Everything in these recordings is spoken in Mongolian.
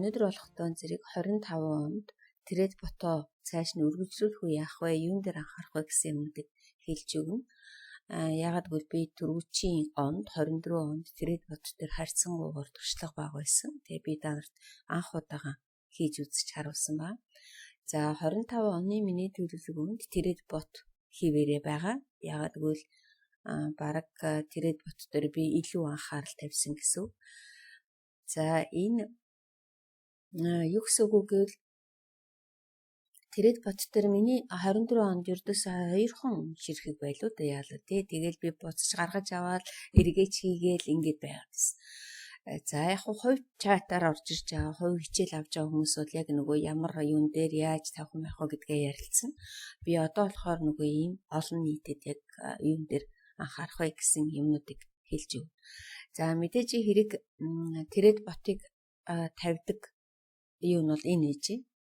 өнөөдөр болохтой зэрэг 25 онд Тэрет бото цааш нь үргэлжлүүлэх үе яах вэ? Юун дээр анхаарах вэ гэсэн юмнуудыг хэлж өгнө. Ягаад гэвэл би түрүүчийн онд 24 онд Тэрет бот дээр харьцангуйгаар туршлага бага байсан. Тэгээ би данарт анх удаага хийж үзэж харуулсан ба. За 25 оны миний төлөвлөгөөнд Тэрет бот хийвэрээ байгаа. Ягаад гэвэл бараг Тэрет бот дээр би илүү анхаарал тавьсан гэсэн. За энэ юу гэсэн үг гэвэл Тэрет бот дээр миний 24 онд ердөөсөө 2 хон ширхэг байлуу да яалаа тий. Тэгэл би буцаж гаргаж аваад эргэж хийгээл ингэж байгаад байсан. За яг хувь чатаар орж ирж байгаа, хувь хичээл авч байгаа хүмүүс бол яг нөгөө ямар юун дээр яаж тавих юм байх вэ гэдгээ ярилцсан. Би одоо болохоор нөгөө ийм олон нийтэд яг юун дээр анхаарах вэ гэсэн юмнуудыг хэлж өг. За мэдээж хэрэг Тэрет ботыг тавьдаг юу нь бол энэ ээж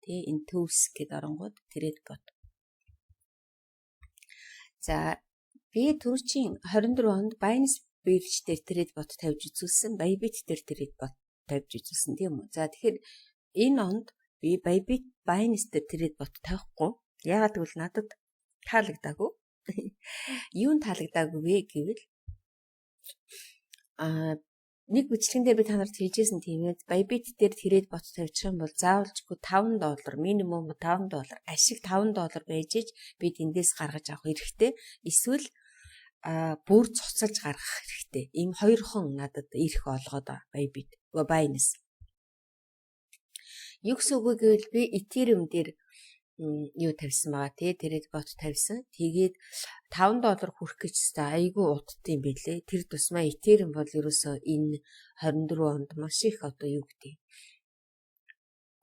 тий энэ tools гэдэг оронгууд Тэрет бот. За би түрүүчийн 24 онд Binance Bridge дээр Тэрет бот тавьж үзүүлсэн, Bybit дээр Тэрет бот тавьж үзүүлсэн тийм үү. За тэгэхээр энэ онд би Bybit Binance дээр Тэрет бот тавихгүй. Яагаад гэвэл надад таалагдаагүй. Юун таалагдаагүй вэ гэвэл нэг бичлэгэн дээр би та нарт хэлжсэн тиймээс Bybit дээр Тэрет бот тавьчих юм бол заавалжгүй $5 минимум $5 ашиг $5 байж иж би тэндээс гаргаж авах хэрэгтэй. Эсвэл бүр цуцалж гаргах хэрэгтэй. Ийм хоёр хон надад ирэх олгоод Bybit Binance. Юу гэсэн үг гэвэл би Ethereum дээр юу тавьсан байгаа тий Тэрет бот тавьсан. Тэгээд $5 хүрэх гэж та айгүй удтын билээ. Тэр тусмаа Ethereum бол ерөөсөө энэ 24 онд маш их одоо юу гэдэг.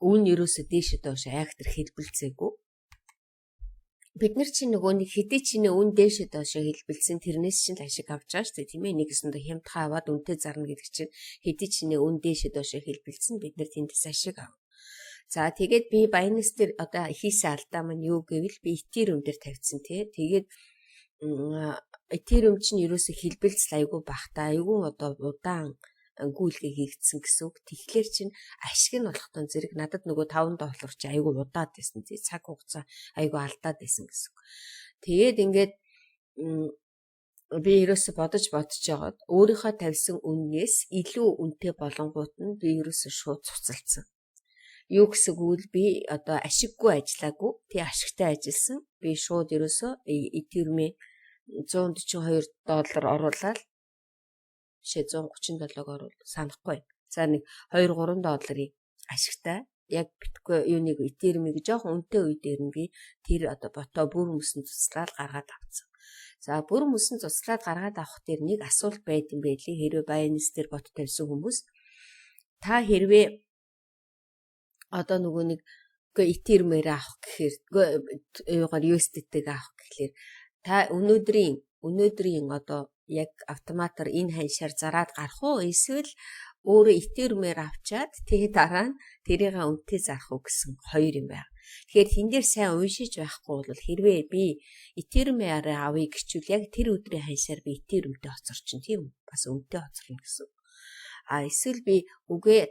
Үүн ерөөсөө дээшээ доош айхтар хэлбэлцээгүй. Бид нар чинь нөгөө нэг хэдий чинь үн дээшээ доош хэлбэлсэн тэрнээс чинь ашиг авч байгаа шүү дээ тийм ээ. Нэгэсэндээ хямдхан аваад үнэтэй зарна гэдэг чинь хэдий чинь үн дээшээ доош хэлбэлсэн бид нар тэндээс ашиг авах. За тэгээд би Binance дээр одоо хийсэн алдаа маань юу гэвэл би Ethereum дээр тавьчихсан тий. Тэгээд Ethereum чинь ерөөсө хэлбэлцэл айгүй багтаа айгүй одоо удаан гүйлгээ хийгдсэн гэсэн үг. Тэгэхээр чинь ашиг нь болохтой зэрэг надад нөгөө $5 чи айгүй удаад байсан тий. Цаг хугацаа айгүй алдаад байсан гэсэн үг. Тэгээд ингээд би ерөөсө бодож жагаад өөрийнхөө тавьсан үннээс илүү үнэтэй болонгууд нь би ерөөсө шууд цуцалдсан. Юу гэсэн үг би одоо ашиггүй ажиллаагүй. Тий ашигтай ажилласан. Би шууд ерөөсөө Ethereum-ийн $142 оруулаад $137 оруул санахгүй. За нэг $2-3 ашигтай. Яг битгүй юуныг Ethereum-ийг жоохон үнэтэй үе дээр нь би тэр одоо бото бүр мөсөн туслаад гаргаад авцсан. За бүр мөсөн туслаад гаргаад авах дээр нэг асуулт байд юм байлээ. Хэрвээ Binance дээр бот тавьсан хүмүүс та хэрвээ одоо нөгөө нэг Ethereum-ээр авах гэхээр юугаар USDT-г авах гэхлээр та өнөөдрийн одоо яг автоматар энэ ханшаар зараад гарах уу эсвэл өөрөө Ethereum-ээр авчаад тэгээ дараа нь тэрийг үнэтэй зарах уу гэсэн хоёр юм байна. Тэгэхээр тэн дээр сайн уншиж байхгүй бол хэрвээ би Ethereum-аар авъя гэвэл яг тэр өдрийн ханшаар би Ethereum-тэй хоцорчин тийм үү? Бас үнэтэй хоцорно гэсэн. Эсвэл би үгээ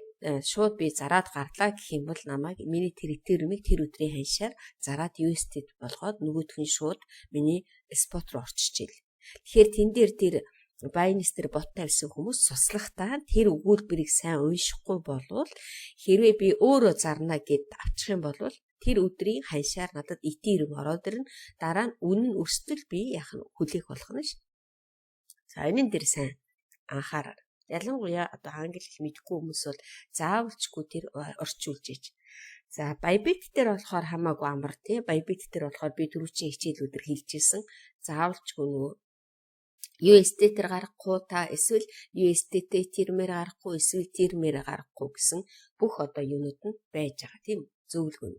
шууд би зараад гарлаа гэх юм бол намайг миний тэр Ethereum-ыг тэр өдрийн ханшаар зараад USDT болгоод нөгөөх нь шууд миний спот руу орчижээ. Тэгэхээр тэн дээр тэр Binance дээр бот тавьсан хүмүүс суслахтаа тэр өгүүлбэрийг сайн уншихгүй болвол хэрвээ би өөрөө зарна гэд авчих юм бол тэр өдрийн ханшаар надад Ethereum ороод ирнэ. Дараа нь үнэн өрсөлдөл би яах нь хүлээх болох нь ш. За энэ дээр сайн анхаараа. Ялангуяа одоо англи хэл мэдгүй хүмүүс бол заавалчгүй тэр орчуулж ийж. За Bybit дээр болохоор хамаагүй амар тий. Bybit дээр болохоор би түрүүчийн хичээлүүдээр хэлжсэн. Заавалчгүй нөгөө USDT дээр гарахгүй та эсвэл USDT Ethereum-ээр гарахгүй эсвэл Ethereum-ээр гарахгүй гэсэн бүх одоо юунууд нь байж байгаа тийм зөвлөгөө.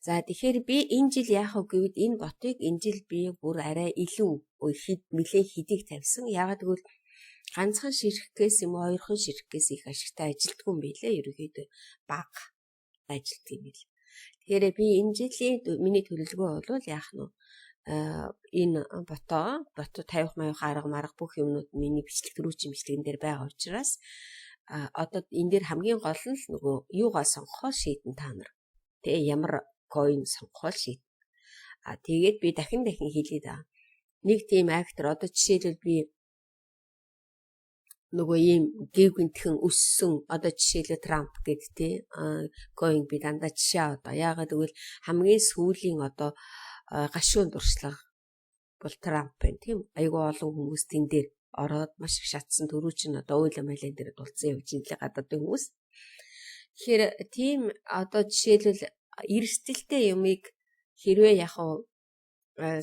За тэгэхээр би энэ жил яах вэ гэвэл энэ ботыг энэ жил би бүр арай илүү нэлээд хэдийг тавьсан. Яагаад гэвэл ганцхан ширхгээс юм уу хоёрхан ширхгээс их ашигтай ажилтгүй юм билээ. Ерөнхийдөө бага ажилтдаг юм бил. Тэгэхээр би энэ жилийн миний төлөвлөгөө бол яах нь энэ бото тавих маяг арга марга бүх юмнууд миний бичлэг төрүүчийн бичлэгэн дээр байгаа учраас одоо энэ дээр хамгийн гол нь л нөгөө юугаа сонгохоо шийдэн та нар. Тэгээ ямар coin сонгохоо шийдэн. Тэгээд би дахин хэлээд байгаа. Нэг тийм актер одоо жишээлбэл би нөгөө ийм гівгэнтхэн өссөн одоо жишээлбэл Трамп гэдэг тий coin би дандаа жишээ одоо яагаад гэвэл хамгийн сүүлийн одоо гашуун дуршлага бол Трамп байна тийм айгүй олон хүмүүс тэн дээр ороод маш их шатсан төрүү чинь одоо уйлам айлын дээр дулцсан явж инлээ гадаадын хүмүүс. Тэгэхээр тийм одоо жишээлбэл эрсдэлтэй юмыг хэрвээ яг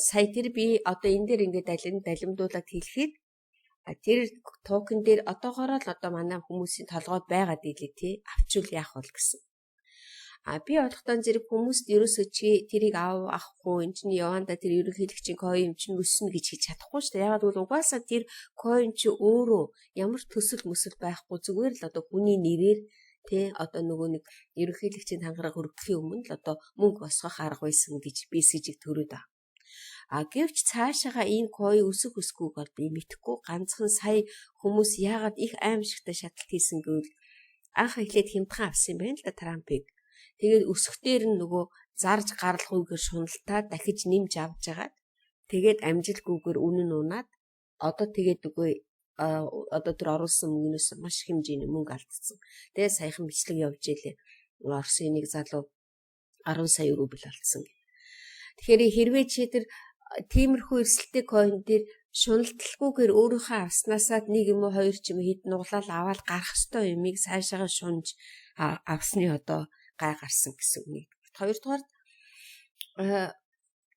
сая тэр би одоо энэ дээр ингээд далимдуулаад хэлэхэд тэр токен дээр одоогоороо л одоо манай хүмүүсийн толгойд байгаад ийлээ тий авчвал яах вэ гэсэн. Би одохдоо зэрэг хүмүүст ерөөсөө чи тэрийг авахгүй эн чинь яванда тэр ерөнхийлөгчийн coin чинь өснө гэж хэлж чадахгүй шүү дээ. Ягаад гэвэл угаасаа тэр coin чи өөрөө ямар төсөл мөсөл байхгүй зүгээр л одоо хүний нэрээр тий одоо нөгөө нэг ерөнхийлөгчийн тангараг өргөхийн өмнө л одоо мөнгө босгох арга байсан гэж BCG-г төрөөд байгаа. Гэвч цаашаага энэ coin өсөх өсгүйг бол би мэдэхгүй ганцхан сая хүмүүс яагаад их аимшигтай шаталт хийсэн гэвэл анх эхлээд хямдхан авсан юм байна л да Трампыг. Тэгээд өсөхтөр нь нөгөө зарж гаралгүйгээр шуналтаа дахиж нэмж авч байгаа. Тэгээд амжилтгүйгээр үнэн унаад одоо тэгээд үгүй одоо тэр оруулсан мөнгнөөс маш хэмжээний мөнгө алдсан. Тэгээд саяхан бичлэг явж илээ. Орсын нэг залуу 10 сая рубль алдсан. Тэгэхээр хэрвээ чи тэр тиймэрхүү эрсдэлтэй coin дээр шуналталгүйгээр өөрийнхөө авснасаад нэг юм уу хоёр ч юм хэд нуглал аваад гарах ёстой юмыг цаашаага шунж авсны одоо гай гарсан гэсэн үг. Хоёрдугаар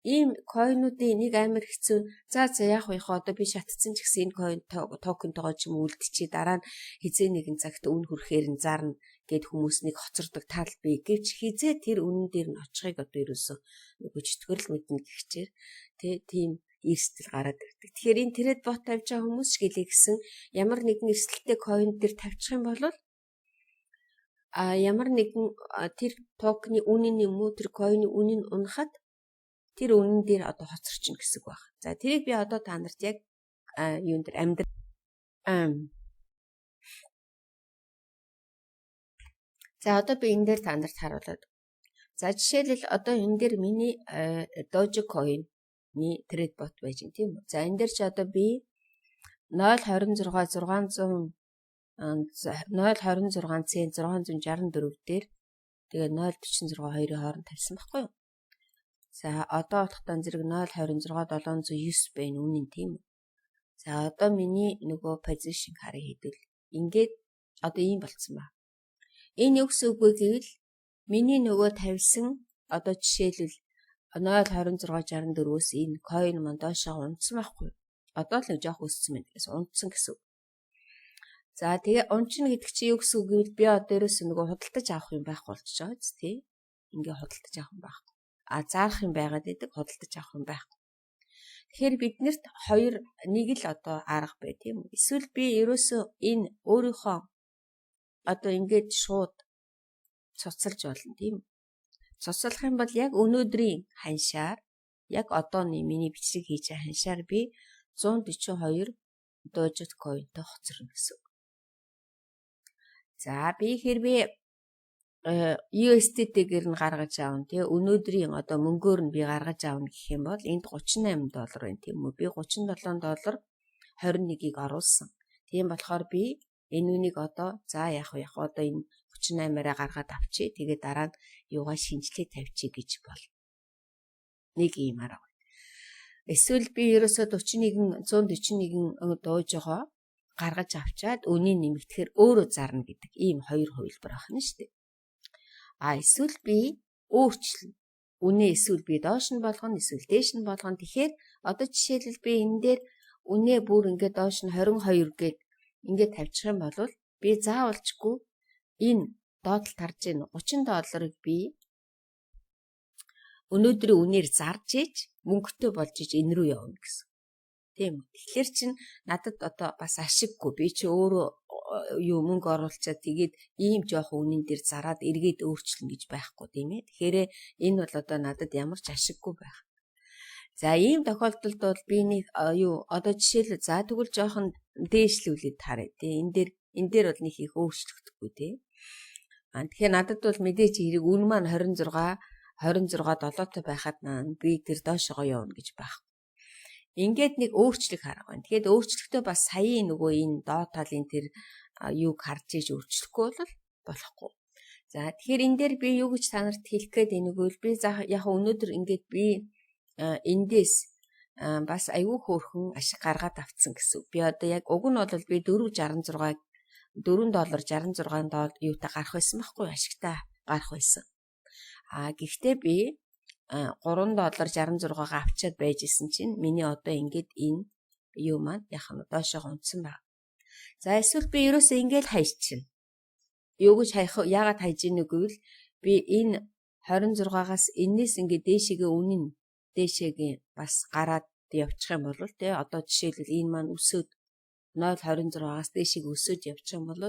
ийм coin-уудын нэг амар хэцүү. За яах вэ хаа одоо би шатцсан ч гэсэн энэ coin токентойгоо ч юм үлдчихээ дараа нь хизээ нэгэн цагт үн хүрэхээр нь зарна гэд хүмүүс нэг хоцордог тал бий. Гэвч хизээ тэр үнэн дээр нь очихыг одоо ерөөсөө нөгөө чөтгөрл мэднэ гихчээр тийм эрсдэл гараад ирдэг. Тэгэхээр энэ трейд бот тавьж байгаа хүмүүс ч гэлээ гэсэн ямар нэгэн эрсдэлтэй coin дээр тавьчих юм бол ямар нэгэн тэр токны үнэн юм уу тэр coin-ы үнэн унахад тэр үнэн дээр одоо хоцорчин гэсэн үг байна. За тэрийг би одоо та нарт яг юун дээр амьдрал За одоо би энэ дээр та нарт харуулад. За жишээлбэл одоо энэ дээр миний Dogecoin-ы трейд бот байж гэн тийм үү. За энэ дээр ч одоо би 0.26 цент 664 дээр тэгээ 0.46-2-ын хооронд тавьсан байхгүй юу? За одоо бодохдоо зэрэг 0.26-709 байна үнэн тийм үү? За одоо миний нөгөө position хараа хийдэл ингээд одоо ийм болцсон ба. Энэ юу гэсэн үг вэ гэвэл миний нөгөө тавьсан одоо жишээлбэл 0.2664-өөс энэ coin маань доошоо унтсан байхгүй юу? Одоо л нэг жоох өссөн байна гэсэн унтсан гэсэн үг. За тэгээ унчна гэдэг чинь юу гэсэн үг гэвэл би одоо ерөөсөө нөгөө худалдаж авах юм байхгүй болчихж байгаа зү тий. Ингээ худалдаж авах юм байхгүй. Заах юм байгаад идэг худалдаж авах юм байхгүй. Тэгэхээр биднэрт нэг л одоо арга бай тийм үү. Эсвэл би ерөөсөө энэ өөрийнхөө одоо ингээд шууд цуцалж болно тийм үү. Цуцлах юм бол яг өнөөдрийн ханшаар яг одооны миний бичлэг хийж байгаа ханшаар би 142 Dogecoin-тэй хоцорно гэсэн. За би хэрвээ USDT-гээр нь гаргаж аавн тий өнөөдрийн одоо мөнгөөр нь би гаргаж аавна гэх юм бол энд $38 байна тийм үү. Би $37 21-ийг оруулсан. Тийм болохоор би энэ үнийг одоо за яах вэ одоо энэ 38-аараа гаргаад авчи. Тэгээд дараа нь юугаа шинжлэх тавьчих гэж бол. Нэг юм арга. Эсвэл би ерөөсөө 141 дуужгаа гаргаж авчаад үнийг нэмэгдэхээр өөрөө зарна гэдэг ийм хоёр хувилбар байна шүү дээ. Эсвэл би өөрчлөн. Үнэ эсвэл би доош нь болгоно, эсвэл дээш нь болгоно. Тэгэхээр одоо жишээлбэл би энэ дээр үнэ бүр ингээд доош нь 22 гээд ингээд тавьчих юм бол би заавалчгүй энэ доотлол тарж ийн $30-ыг би өнөөдрийн үнээр зарж иж мөнгөтэй болж иж энэ рүү явна гэсэн. Тийм үү. Тэгэхээр чин надад одоо бас ашиггүй. Би чи өөрөө юу мөнгө оруулчаад тэгээд ийм жоох үнэн дээр зараад эргээд өөрчлөн гэж байхгүй тийм ээ. Тэгэхээр энэ бол одоо надад ямар ч ашиггүй байх. За ийм тохиолдолд бол би нэг одоо жишээлбэл за тэгвэл жоохон дээшлүүлээд харъя. Тэгээ энэ дээр Энэ дээр бол нэг их өөрчлөгдөхгүй тий. Тэгэхээр надад бол мэдээж хэрэг үн маань 26 7-той байхад би тэр доошогоо явна гэж байх. Ингээд нэг өөрчлөлт харах байна. Тэгэхээр өөрчлөлтөө бас саяын нөгөө энэ доод талын тэр юуг харж иж өөрчлөхгүй бол болохгүй. За тэгэхээр энэ дээр би юу гэж та нарт хэлэх гээд энэгвэл би яг өнөөдөр ингээд би эндээс бас аюу хөөрхөн ашиг гаргаад авцсан гэсэн. Би одоо яг уг нь бол би $4.66 юутай гарах байсан байхгүй ашигтай гарах байсан. Гэхдээ би $3.66-гаа авчиад байж исэн чинь миний одоо ингээд энэ юу маань яг нь доошоо унтсан байна. За эсвэл би ерөөсөө ингээд хайчихна. Юу гэж яагаад хайж ийнэ гэвэл би энэ 26-аас энэс ингээд дээшээгээ бас гараад явчих юм бол тий одоо жишээлбэл энэ маань өсөөд 0.26-аас дээшээ өсөөд явчих юм бол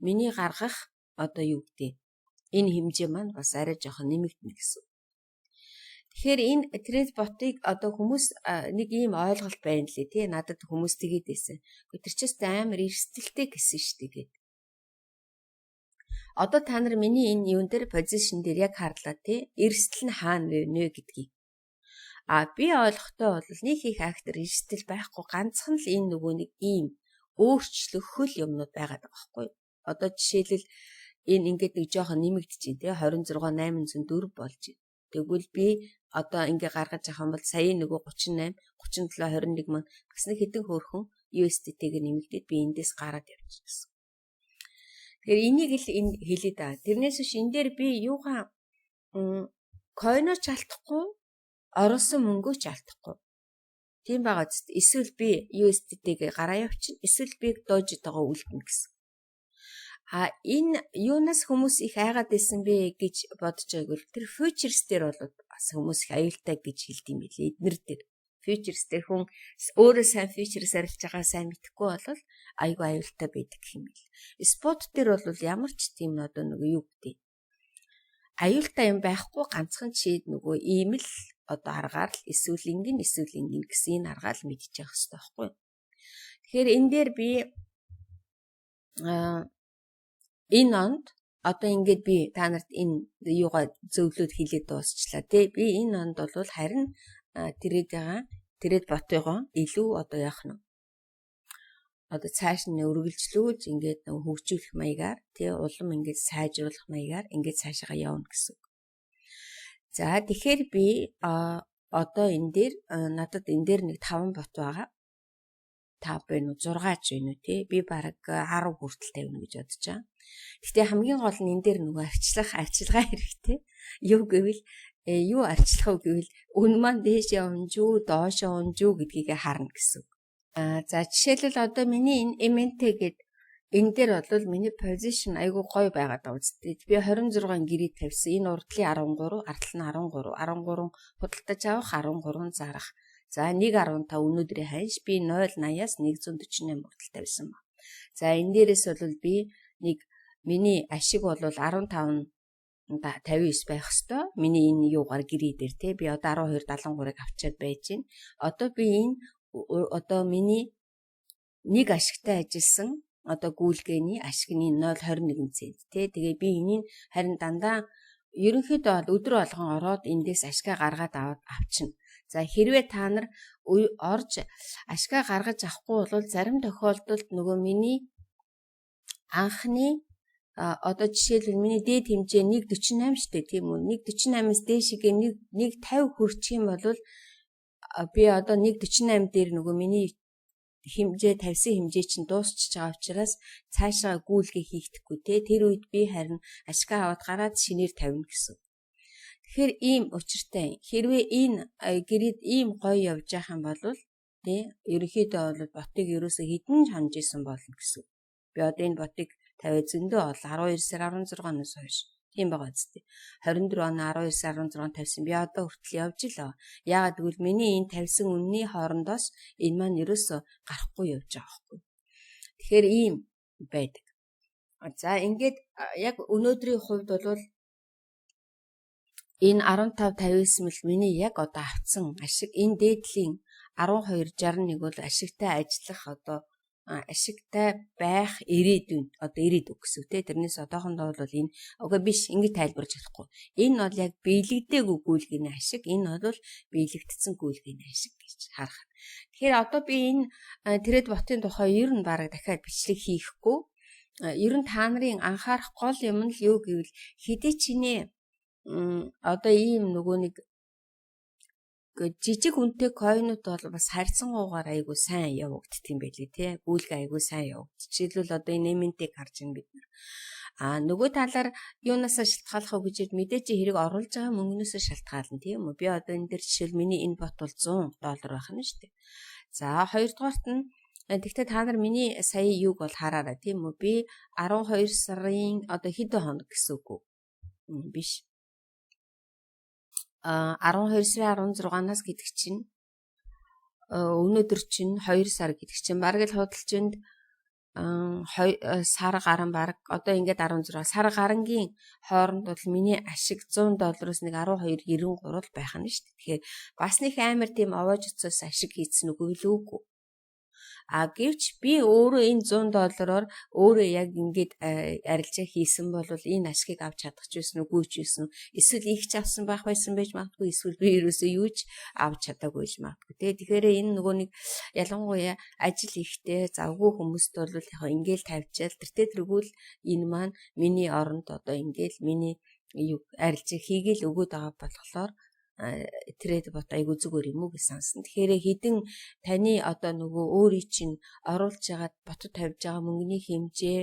миний гаргах одоо юу гэдэг энэ хэмжээ маань бас арай жоохон нэмэгдэнэ гэсэн. Тэгэхээр энэ трейд ботыг одоо хүмүүс нэг ийм ойлголт байна лээ тий надад хүмүүс тэгээд байсан. Тэр чинь амар эрсдэлтэй гэсэн шүү дээ. Одоо та нар миний энэ юун дээр позишн дээр яг харлаа тий эрсдэл нь хаана вэ гэдгийг. Би ойлгохтой бол нэг их актер эрсдэл байхгүй ганцхан л энэ нөгөө нэг ийм өөрчлөх хөл юмнууд байгаад байгаа байхгүй. Одоо жишээлбэл энэ ингээд нэг жоохон нэмэгдэж байна тий 26,804 болж байна. Тэгвэл би одоо ингээ гаргаж авах юм бол сая нөгөө 38, 37, 21 маань бас нэг хэдэн хөөрхөн USDT-г нэмэгдээд би эндээс гараад явчихсан. Тэгэхээр энийг л хэлээд байгаа. Тэрнээс биш энэ дээр би юугаа койноч алдахгүй, оросон мөнгөө ч алдахгүй. Тийм байгаа зү. Эсвэл би USDT-г гараа явчихна, эсвэл би Doge-тойгоо үлдэнэ гэсэн. Энэ юунаас хүмүүс их айгаад байсан бэ гэж бодож байгаагүй. Тэр futures дээр бол бас хүмүүс их аюултай гэж хэлдэм билээ. Эднэр дээр futures дээр хүн өөрөө сайн futures арилж байгаа сайн мэдэхгүй бол айгүй аюултай байдаг юм бил. Spot дээр бол ямар ч тийм одоо нэг юу гэдэг. Аюултай юм байхгүй ганцхан чи нөгөө ийм л одоо аргаар л эсвэл ингэн гэсэн энэ аргаар л мэдчих явах хэрэгтэй байхгүй. Тэгэхээр энэ дээр би энэ онд одоо ингээд би та нарт энэ юугаа зөвлөд хэлээд дуусчлаа тий. Би энэ онд бол харин трейд ботыгоо илүү одоо яах нь одоо цааш нь өргөлжлүүлж ингээд хөгжүүлэх маягаар тий улам ингээд сайжруулах маягаар ингээд цаашаа явна гэсэн. За тэгэхээр би одоо энэ дээр надад энэ дээр нэг 5 бот байгаа. 5 байна уу 6 ч байна уу тий би бараг 10 хүртэл тавина гэж бодож байгаа. Гэхдээ хамгийн гол нь энэ дээр нөгөө арчилгаа хэрэгтэй. Юу гэвэл юу арчлах вэ гэвэл үн маань дээш явж юу доош явж юу гэдгийг харна гэсэн. За жишээлбэл одоо миний энэ MNT гэдэг энэ дээр бол миний position айгүй гоё байгаад байгаа үстэй. Би 26 гэрээ тавьсан. Энэ урдлын 13, ардтал нь 13 худалдаж авах 13 зарах. За 1.15 өнөөдрийн ханш би 0.80-аас 148 хүртэл тавьсан ба. За энэ дээрээс бол би нэг миний ашиг бол 15 59 байх хэвээр. Миний энэ юугаар гэрээ дээр те би одоо 12.73-ыг авчиад байж байна. Одоо би энэ одоо миний нэг ашигтай ажилласан одоо гүйлгээний ашигны 0.21 цент те. Тэгээ би энийг харин дандаа ерөнхийдөө бол өдөр болгон ороод эндээс ашгаа гаргаад авчна. За хэрвээ та нар орж ашгаа гаргаж авахгүй бол зарим тохиолдолд нөгөө миний анхны одоо жишээлбэл миний дээд хэмжээ 1.48 штэ тийм үү 1.48-аас дээшгээ 1.50 хүрчих юм бол би одоо 1.48 дээр нөгөө миний хэмжээ тавьсан хэмжээ чинь дуусчихж байгаа учраас цаашаа гүйлгээ хийхдэггүй те тэр үед би харин ашгаа аваад гараад шинээр тавина гэсэн. Тэгэхээр ийм учиртай. Хэрвээ энэ гэрээд ийм гоё явж явах юм бол тий ерөнхийдөө бол ботыг ерөөсө хідэн хонж исэн болно гэсэн. Би одоо энэ ботыг тавиад зөндөө ол 12 сар 16-наас хойш тийм байгаа зү. 24 он 12 сар 16 тавьсан. Би одоо хүртэл явж илаа. Яагаад гэвэл миний энэ тавьсан үнний хоорондоос энэ маань ерөөсө гарахгүй явж байгаа байхгүй. Тэгэхээр ийм байдаг. За ингээд яг өнөөдрийн хувьд бол энэ 15.59 мэл миний яг одоо авцсан ашиг энэ дээдлийн 12.61 бол ашигтай ажиллах одоо ашигтай байх ирээдүйн одоо ирээдүг гэсэн үү те. Тэрнээс одоохондоо бол энэ уга биш ингэж тайлбарж чадахгүй. Энэ бол яг биелэгдээгүй гүйлгийн ашиг, энэ бол биелэгдсэн гүйлгийн ашиг гэж харах. Тэгэхээр одоо би энэ Тэрэд ботын тухай ер нь бараг дахиад бичлэг хийхгүй. Ер нь та нарын анхаарах гол юм нь юу гэвэл хэдий чиний одоо ийм нөгөө нэг жижиг үнэтэй койнууд бол бас харьцангуйгаар айгүй сайн явагддаг юм байлээ тий. Гүйлгээ айгүй сайн явагдчих. Жишээлбэл одоо энэ эмэнтийг харж байна бид нар. Нөгөө талаар юунаас шалтгаалах вэ гэж мэдээж хэрэг оруулж байгаа мөнгнөөс шалтгаална тийм үү. Би одоо энэ дээр жишээл миний энэ бот бол $100 байх нь шүү дээ. За хоёрдугаарт нь тэгтээ та нар миний сая юуг бол хараарай тийм үү. Би 12 сарын одоо хэдэн хоног гэсэн үг үү? Биш. 12 сарын 16-наас гэдэг чинь өнөөдөр чинь 2 сар гэдэг чинь бараг л худалчинд сар гарan бараг одоо ингээд 16 сар гарангийн хооронд бол миний ашиг $100-оос нэг 12.93 байх нь шүү дээ. Тэгэхээр бас нэг амар тийм овоож өцөөс ашиг хийсэн үгүй л үгүй. Гэвч би өөрөө энэ $100-оор өөрөө яг ингээд арилжаа хийсэн бол энэ ашгийг авч чадах ч байсан үгүй ч байсан. Эсвэл их ч авсан байх байсан байж магадгүй, эсвэл би ерөөсөө юу ч авч чадаагүй л магадгүй. Тэгэхээр энэ нөгөө нэг ялангуяа ажил ихтэй завгүй хүмүүст бол яг ингээл тавьчаал тэргүүл энэ маань миний оронд одоо ингээл миний арилжаа хийгээл өгөөд байгаа болохоор Тэрэд бот айгу зүгээр юм уу гэж сансан. Тэгэхээр хэдэн таны одоо нөгөө өөрийн чинь оруулж байгаа ботод тавьж байгаа мөнгөний хэмжээ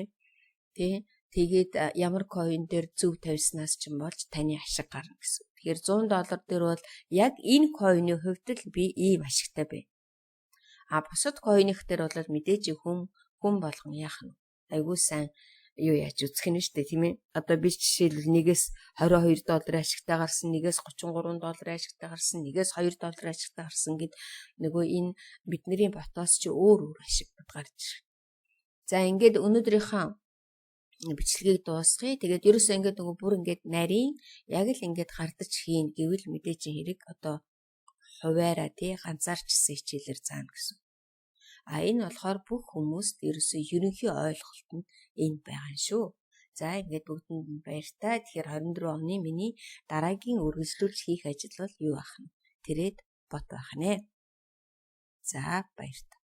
тий тэгээд ямар койн дээр зөв тавьснаас ч юм болж таны ашиг гарна гэсэн. Тэгэхээр $100 дээр бол яг энэ койны хувьд л би ийм ашигтай байна. Бусад койных дээр бол мэдээж хүн болгон яах нь айгу сайн юу яаж үзэх нь шүү дээ тийм ээ. Одоо би жишээлбэл нэгээс $22 ашигтай гарсан, нэгээс $33 ашигтай гарсан, нэгээс $2 ашигтай гарсан гэд нөгөө энэ бидний ботоос чи өөр ашигтад гарч ирэх. За ингээд өнөөдрийнхөө бичлэгийг дуусгая. Тэгээд ерөөсөө ингээд нөгөө бүр ингээд нарийн яг л ингээд гардаж хийн гэвэл мэдээж хэрэг одоо хуваараа тий ганцаарчсан хичээлээр заана гэсэн. Энэ болохоор бүх хүмүүст ерөөсөө ерөнхий ойлголт нь энэ байгаа шүү. За ингээд бүгдэнд баяртай. Тэгэхээр 24 оны миний дараагийн үргэлжлүүлж хийх ажил бол юу ах нь? Тэрэд бот байх нэ. За баяртай.